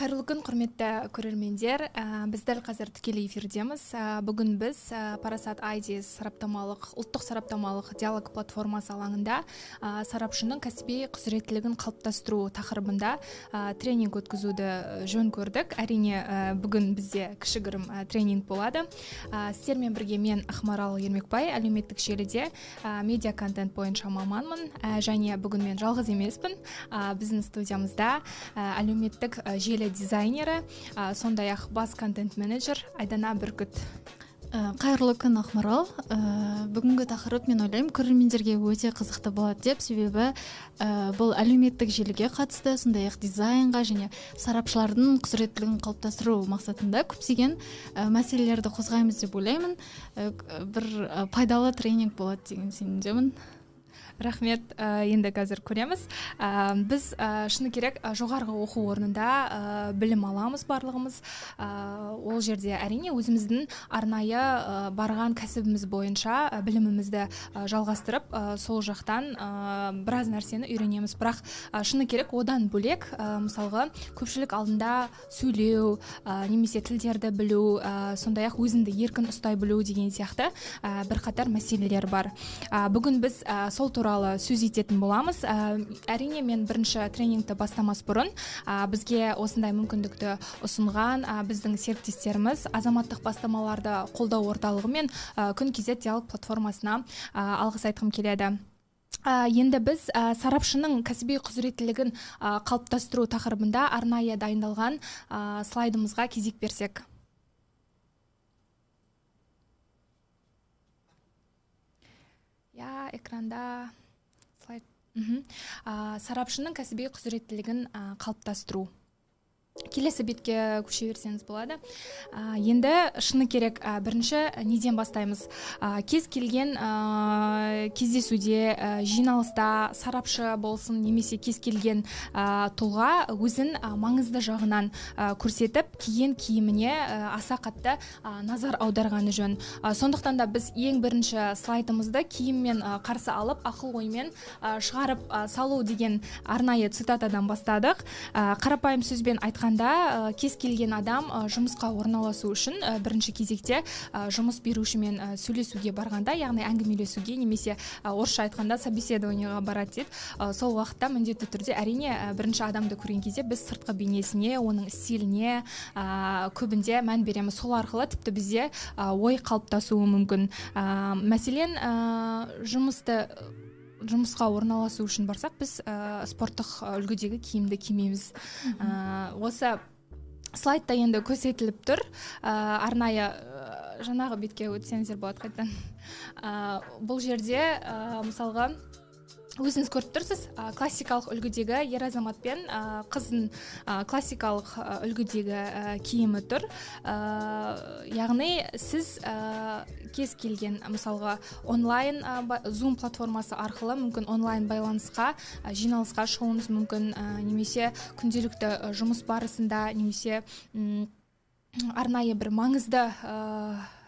Қайырлы күн, құрметті көрермендер. Біз дәл қазір тікелей эфирдеміз. Бүгін біз Парасат Ideas ұлттық сараптамалық диалог платформасы алаңында сарапшының кәсіби құзыреттілігін қалыптастыру тақырыбында тренинг өткізуді жөн көрдік. Әрине, бүгін бізде кішігірім тренинг болады. Сіздермен бірге мен Ақмарал Ермекбай, әлеуметтік желіде медиа контент бойынша маманмын, және бүгін мен жалғыз емеспін. Біздің студиямызда әлеуметтік желі дизайнері, сондай-ақ бас контент менеджер Айдана Бүркіт. Қайырлы күн, Ақмарал. Бүгінгі тақырып, мен ойлаймын, көрермендерге өте қызықты болады деп, себебі бұл әлеуметтік желіге қатысты, сондай-ақ дизайнға және сарапшылардың құзыреттілігін қалыптастыру мақсатында көптеген мәселелерді қозғаймыз деп ойлаймын. Бір пайдалы тренинг болады деген сенімдемін. Рахмет, енді қазір көреміз. Біз шыны керек жоғарғы оқу орнында білім аламыз барлығымыз. Ол жерде әрине өзіміздің арнайы барған кәсібіміз бойынша білімімізді жалғастырып, сол жақтан біраз нәрсені үйренеміз. Бірақ шыны керек одан бөлек, мысалға, көпшілік алдында сөйлеу, немесе тілдерді білу, сондай-ақ өзіңді еркін ұстай білу деген сияқты бірқатар мәселелер бар. Бүгін біз сол туралы сөз ететін боламыз. Әрине, мен бірінші тренингті бастамас бұрын бізге осындай мүмкіндікті ұсынған біздің серіктестеріміз азаматтық бастамаларды қолдау орталығы мен Күн КЗ диалог платформасына алғыс айтқым келеді. Енді біз сарапшының кәсіби құзыреттілігін қалыптастыру тақырыбында арнайы дайындалған слайдымызға кезек берсек. Экранда слайд. Сарапшының кәсіби құзыреттілігін қалыптастыру. Келесі бетке көше берсеңіз болады. Енді шыны керек бірінші неден бастаймыз? Кез келген кездесуде, жиналыста сарапшы болсын, немесе кез келген тұлға өзін маңызды жағынан көрсетіп, киген киіміне аса қатты назар аударғаны жөн. Сондықтан да біз ең бірінші слайдымызды киіммен қарсы алып, ақыл оймен шығарып салу деген арнайы цитатадан бастадық. Қарапайым сөзбен айтқанда, кез келген адам жұмысқа орналасу үшін бірінші кезекте жұмыс берушімен сөйлесуге барғанда, яғни әңгімелесуге, немесе орысша айтқанда собеседованиеға барады дейді. Сол уақытта міндетті түрде әрине бірінші адамды көрген кезде біз сыртқы бейнесіне, оның стиліне көбінде мән береміз. Сол арқылы тіпті бізде ой қалыптасуы мүмкін. Мәселен, жұмысқа орналасу үшін барсақ, біз спорттық үлгідегі киімді кимейміз. Осы слайдта енді көрсетіліп тұр. Арнайы жаңағы бетке өтсеңіздер болады қайтадан. Бұл жерде мысалға өзіңіз көріп тұрсыз, классикалық үлгідегі ер азамат пен қыздың классикалық үлгідегі киімі тұр. Яғни сіз кез келген, мысалға, онлайн Zoom платформасы арқылы мүмкін онлайн байланысқа, жиналысқа шығуыңыз мүмкін, немесе күнделікті жұмыс барысында, немесе арнайы бір маңызды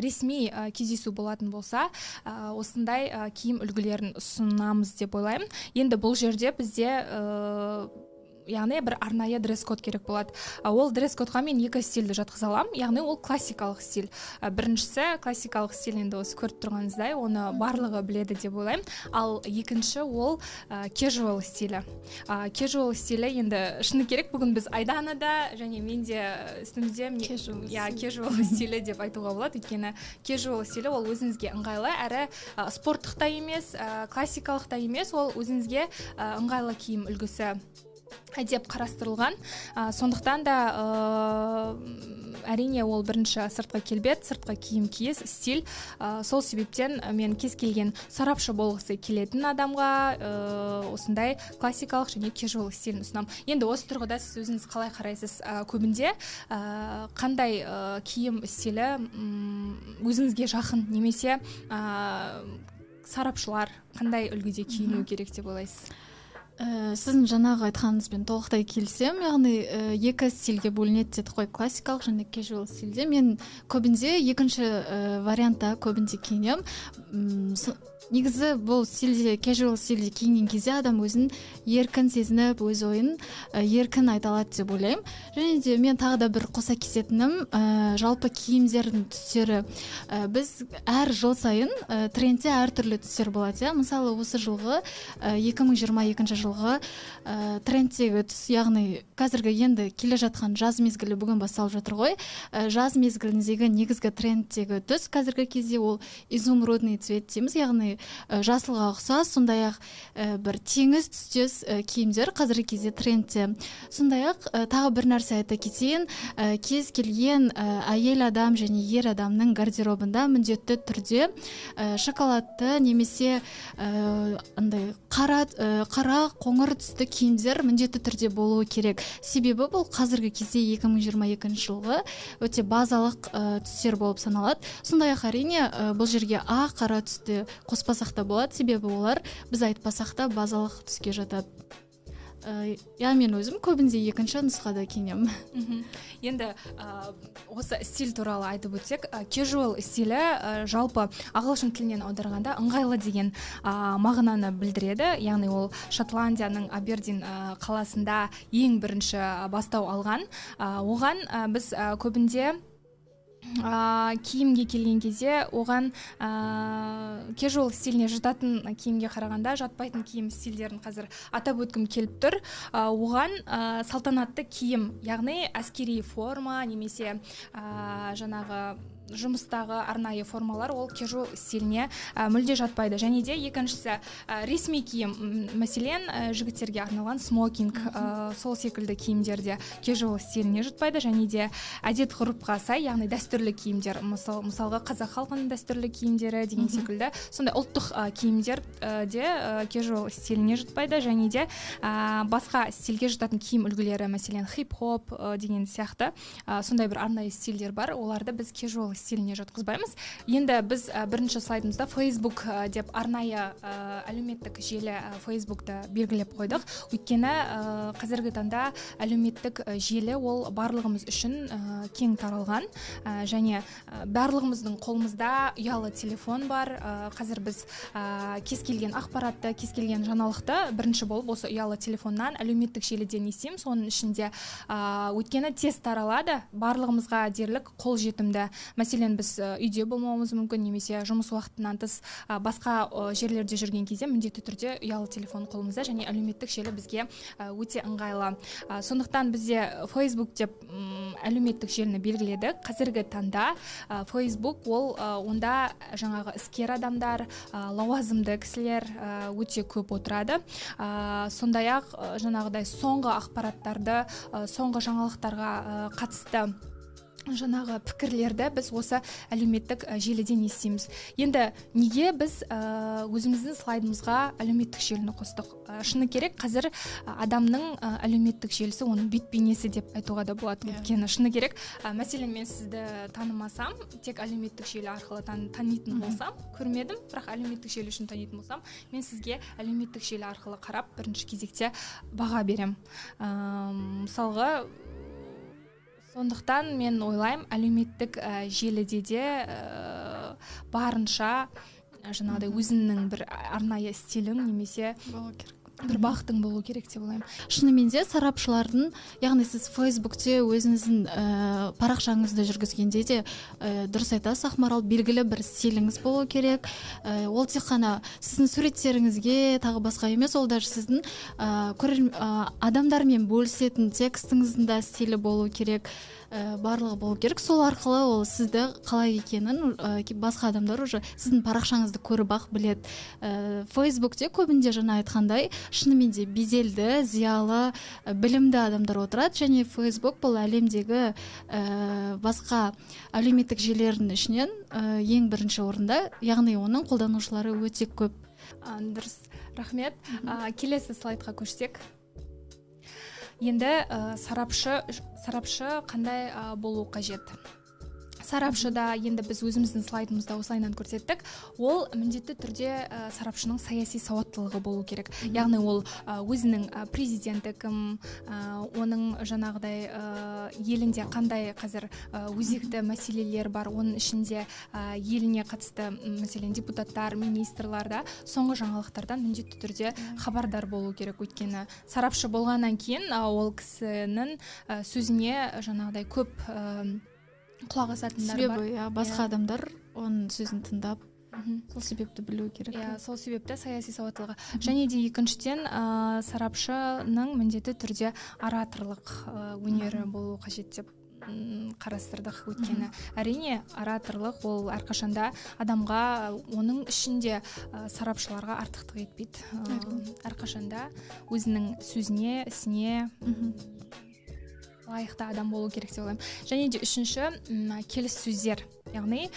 ресми кездесу болатын болса, осындай киім үлгілерін ұсынамыз деп ойлаймын. Енді бұл жерде бізде яғни бір арнайы дресс-код керек болады. Ол дресс-кодқа мен екі стильді жатқыза аламын, яғни ол классикалық стиль. Біріншісі классикалық стиль, енді осы көріп тұрғаныңыздай, оны барлығы біледі деп ойлаймын. Ал екінші ол casual стилі. Casual стилі енді шыны керек, бүгін біз Айданада және менде үстімізде casual стилі деп айтуға болады. Өйткені casual стилі ол өзіңізге ыңғайлы, әрі спорттық та емес, классикалық та емес, ол өзіңізге ыңғайлы киім үлгісі деп қарастырылған. Сондықтан да әрине ол бірінші сыртқы келбет, сыртқы киім киіс, стиль. Сол себептен мен кез келген сарапшы болғысы келетін адамға осындай классикалық және casual стилін ұсынамын. Енді осы тұрғыда сіз өзіңіз қалай қарайсыз? Көбінде қандай киім стилі өзіңізге жақын, немесе сарапшылар қандай үлгіде киіну керек деп ойлайсыз? Сіздің жаңағы айтқаныңызбен толықтай келісем, яғни екі стильге бөлінеді дедік қой, классикалық және casual стильде. Мен көбінде екінші вариантта көбінде киінем. негізі бұл стильде casual стильде киінген кезде адам өзін еркін сезініп өз ойын еркін айта алады деп ойлаймын. Және де мен тағы да бір қоса кететінім жалпы киімдердің түстері біз әр жыл сайын трендте әртүрлі түстер болады. Мысалы осы жылғы 2022 жылғы трендтегі түс, яғни қазіргі енді келе жатқан жаз мезгілі бүгін басталып жатыр ғой. Жаз мезгіліндегі негізгі трендтегі түс қазіргі кезде ол изумрудный цвет дейміз, яғни жасылға ұқсас, сондай-ақ бір теңіз түстес киімдер қазіргі кезде трендте. Сондай-ақ тағы бір нәрсе айта кетейін, кез келген әйел адам және ер адамның гардеробында міндетті түрде шоколадты немесе андай қара қоңыр түсті киімдер міндетті түрде болуы керек. Себебі бұл қазіргі кезде 2022 жылғы өте базалық түстер болып саналады. Сондай-ақ әрине бұл жерге ақ, қара түсті қоспасақ та болады, себебі олар біз айтпасақ та базалық түске жатады. Мен өзім көбінде екінші нұсқада киінемін. Енді осы стиль туралы айтып өтсек, casual стилі жалпы ағылшын тілінен аударғанда ыңғайлы деген мағынаны білдіреді. Яғни ол Шотландияның Абердин қаласында ең бірінші бастау алған. Оған біз көбінде киімге келген кезде оған casual стиліне жататын киімге қарағанда жатпайтын киім стильдерін қазір атап өткім келіп тұр. Оған салтанатты киім, яғни әскери форма немесе жаңағы жұмыстағы арнайы формалар ол casual стиліне мүлде жатпайды. Және де екіншісі ресми киім, мәселен жігіттерге арналған смокинг, сол секілді киімдерде casual стиліне жатпайды. Және де әдет ғұрыпқа сай, яғни дәстүрлі киімдер, мысалға қазақ халқының дәстүрлі киімдері деген секілді, сондай ұлттық киімдер де casual стиліне жатпайды. Және де басқа стильге жататын киім үлгілері, мәселен хип-хоп деген сияқты сондай бір арнайы стильдер бар, оларды біз casual стиліне жатқызбаймыз. Енді біз бірінші слайдымызда Facebook деп арнайы әлеуметтік желі Facebook'ты белгілеп қойдық. Өйткені қазіргі таңда әлеуметтік желі ол барлығымыз үшін кең таралған, және барлығымыздың қолымызда ұялы телефон бар. Қазір біз кез келген ақпаратты, кез келген жаңалықты бірінші болып осы ұялы телефоннан әлеуметтік желіден естиміз. Соның ішінде өйткені тез таралады, барлығымызға дерлік қол жетімді. Мәселен біз үйде болмауымыз мүмкін, немесе жұмыс уақытынан тыс басқа жерлерде жүрген кезде міндетті түрде ұялы телефон қолымызда, және әлеуметтік желі бізге өте ыңғайлы. Сондықтан бізде Facebook деп әлеуметтік желіні белгіледік. Қазіргі таңда Facebook ол онда жаңағы іскер адамдар, лауазымды кісілер өте көп отырады. Сондай-ақ жаңағыдай соңғы ақпараттарды, соңғы жаңалықтарға қатысты жаңағы пікірлерді біз осы әлеуметтік желіден естиміз. Енді неге біз өзіміздің слайдымызға әлеуметтік желіні қостық? Шыны керек, қазір адамның әлеуметтік желісі оның бет-бейнесі деп айтуға да болады. Өйткені шыны керек, мәселен мен сізді танымасам, тек әлеуметтік желі арқылы танитын болсам, көрмедім, бірақ әлеуметтік желі үшін танитын болсам, мен сізге әлеуметтік желі арқылы қарап бірінші кезекте баға берем. Мысалға, сондықтан мен ойлаймын, әлеуметтік желіде де барынша жаңағыдай өзіңнің бір арнайы стилің немесе бір бағытың болу керек деп ойлаймын. Шынымен де сарапшылардың, яғни сіз Facebook'те өзіңіздің парақшаңызды жүргізгенде де дұрыс айтасыз, Ақмарал, белгілі бір стиліңіз болу керек. Ол тек қана сіздің суреттеріңізге тағы басқа емес, ол даже сіздің адамдармен бөлісетін текстіңіздің де стилі болу керек. Барлығы болу керек. Сол арқылы ол сізді қалай екенін басқа адамдар уже сіздің парақшаңызды көріп ақ біледі. Facebook'те көбінде жаңа айтқандай шынымен де беделді, зиялы, білімді адамдар отырады, және Facebook бұл әлемдегі басқа әлеуметтік желілердің ішінен ең бірінші орында, яғни оның қолданушылары өте көп. Дұрыс, рахмет. Келесі слайдқа көшсек. Енді сарапшы қандай болу қажет? сарапшыда енді біз өзіміздің слайдымызда осылайынан көрсеттік, ол міндетті түрде сарапшының саяси сауаттылығы болу керек. Яғни ол өзінің президенті кім, оның жаңағыдай елінде қандай қазір өзекті мәселелер бар, оның ішінде еліне қатысты мәселен депутаттар, министрлар да соңғы жаңалықтардан міндетті түрде хабардар болу керек. Өйткені сарапшы болғаннан кейін ол кісінің сөзіне жаңағыдай көп құлақ асатындар бар. Себебі басқа адамдар оның сөзін тыңдап, сол себепті білу керек. Сол себепті саяси сауаттылығы. Және де екіншіден сарапшының міндетті түрде ораторлық өнері болу қажет деп қарастырдық. Өйткені әрине ораторлық ол әрқашанда адамға, оның ішінде сарапшыларға артықтық етпейді. Әрқашанда өзінің сөзіне, ісіне лайықты адам болу керек деп ойлаймын. Және де үшінші келіссөздер. Яғни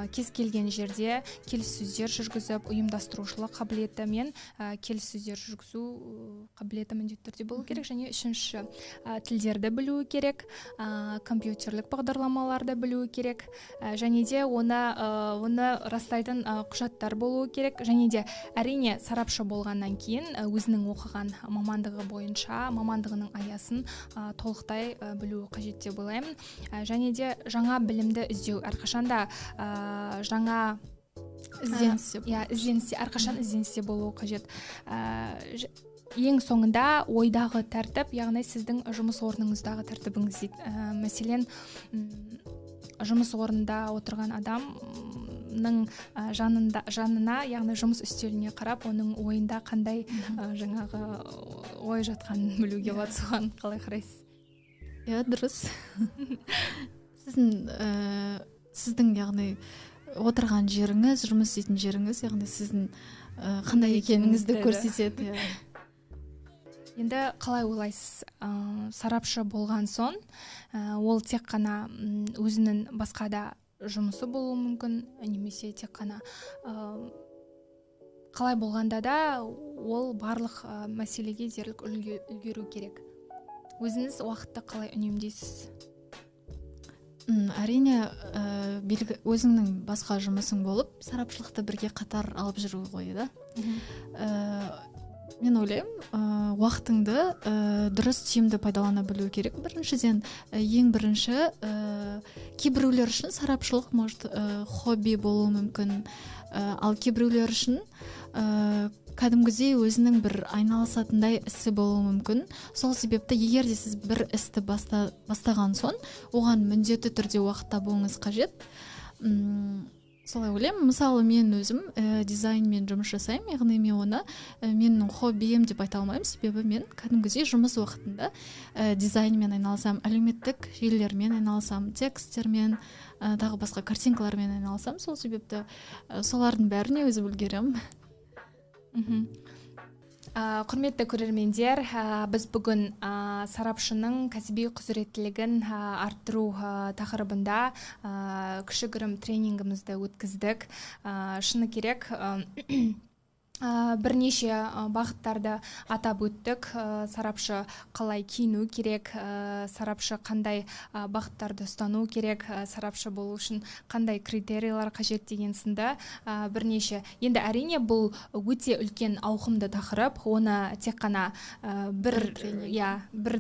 кез келген жерде келіссөздер жүргізіп, ұйымдастырушылық қабілеті мен келіссөздер жүргізу қабілеті міндетті түрде болу керек. Және үшінші тілдерді білуі керек, компьютерлік бағдарламаларды білуі керек, және де оны растайтын құжаттар болуы керек. Және де әрине сарапшы болғаннан кейін өзінің оқыған мамандығы бойынша мамандығының аясын толықтай білуі қажет деп ойлаймын. Және де жаңа білімді іздеу, әрқашанда жаңа ізденісте, әрқашан ізденісте болуы қажет. Ең соңында ойдағы тәртіп, яғни сіздің жұмыс орныңыздағы тәртібіңіз дейді. Мәселен, жұмыс орнында отырған адамның жанына, яғни жұмыс үстеліне қарап, оның ойында қандай жаңағы ой жатқанын білуге болады. Соған қалай қарайсыз? Дұрыс. Сіздің яғни отырған жеріңіз, жұмыс істейтін жеріңіз, яғни сіздің қандай екеніңізді көрсетеді. Енді қалай ойлайсыз, сарапшы болған соң, ол тек қана өзінің басқа да жұмысы болуы мүмкін, немесе тек қана қалай болғанда да ол барлық мәселеге дерлік үлгеру керек. Өзіңіз уақытты қалай үнемдейсіз? Әрине, өзіңнің басқа жұмысың болып, сарапшылықты бірге қатар алып жүру ғой, да? Мен ойлаймын, уақытыңды дұрыс тиімді пайдалана білу керек. Біріншіден, ең бірінші, кейбіреулер үшін сарапшылық может хобби болуы мүмкін, ал кейбіреулер үшін кәдімгідей өзінің бір айналысатындай ісі болуы мүмкін. Сол себепті егер де сіз бір істі бастаған соң, оған міндетті түрде уақыт табуыңыз қажет. Солай ойлаймын. Мысалы, мен өзім дизайнмен жұмыс жасаймын, яғни мен оны менің хоббиім деп айта алмаймын, себебі мен кәдімгідей жұмыс уақытында дизайнмен айналысам, әлеуметтік желілермен айналысам, тексттермен, тағы басқа картинкалармен айналысам. Сол себепті солардың бәріне өзім үлгеремін. Құрметті көрермендер, біз бүгін сарапшының кәсіби құзыреттілігін арттыру тақырыбында кішігірім тренингімізді өткіздік. Шыны керек, бірнеше бағыттарды атап өттік. Сарапшы қалай киіну керек, сарапшы қандай бағыттарды ұстану керек, сарапшы болу үшін қандай критериялар қажет деген сынды бірнеше. Енді әрине бұл өте үлкен ауқымды тақырып. Оны тек қана бір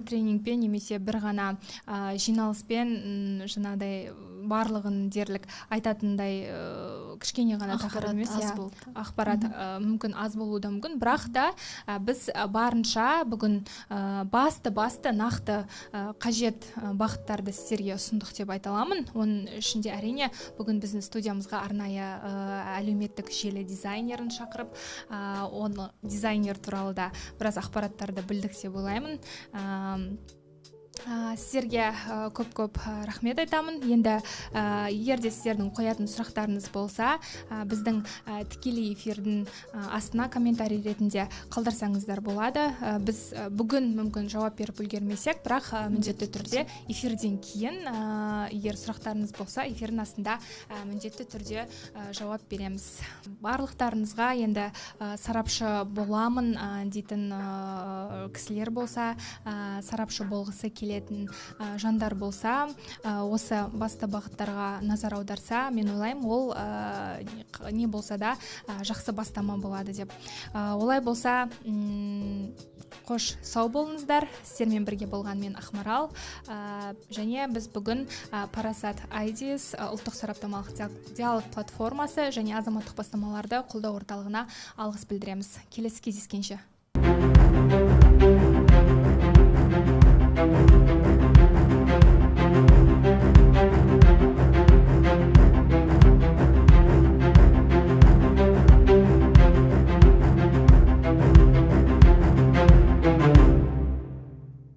тренингпен немесе бір ғана жиналыспен жаңағыдай барлығын дерлік айтатындай кішкене ғана тақырып емес. Ақпарат мүмкін аз болуы да мүмкін, бірақ та біз барынша бүгін басты нақты қажет бағыттарды сіздерге ұсындық деп айта аламын. Оның ішінде әрине бүгін біздің студиямызға арнайы әлеуметтік желі дизайнерін шақырып, оны дизайнер туралы да біраз ақпараттарды білдік деп ойлаймын. Сіздерге көп рахмет айтамын. Енді егер де сіздердің қоятын сұрақтарыңыз болса, біздің тікелей эфирдің астына комментарий ретінде қалдырсаңыздар болады. Біз бүгін мүмкін жауап беріп үлгермесек, бірақ міндетті түрде эфирден кейін егер сұрақтарыңыз болса, эфирдің астында міндетті түрде жауап береміз. Барлықтарыңызға енді сарапшы боламын дейтін кісілер болса, сарапшы болғысы келеді келетін жандар болса, осы басты бағыттарға назар аударса, мен ойлаймын, ол не болса да жақсы бастама болады деп. Олай болса, қош сау болыңыздар. Сіздермен бірге болған мен Ақмарал, және біз бүгін Parasat Ideas ұлттық сараптамалық диалог платформасы және азаматтық бастамаларды қолдау орталығына алғыс білдіреміз. Келесі кездескенше.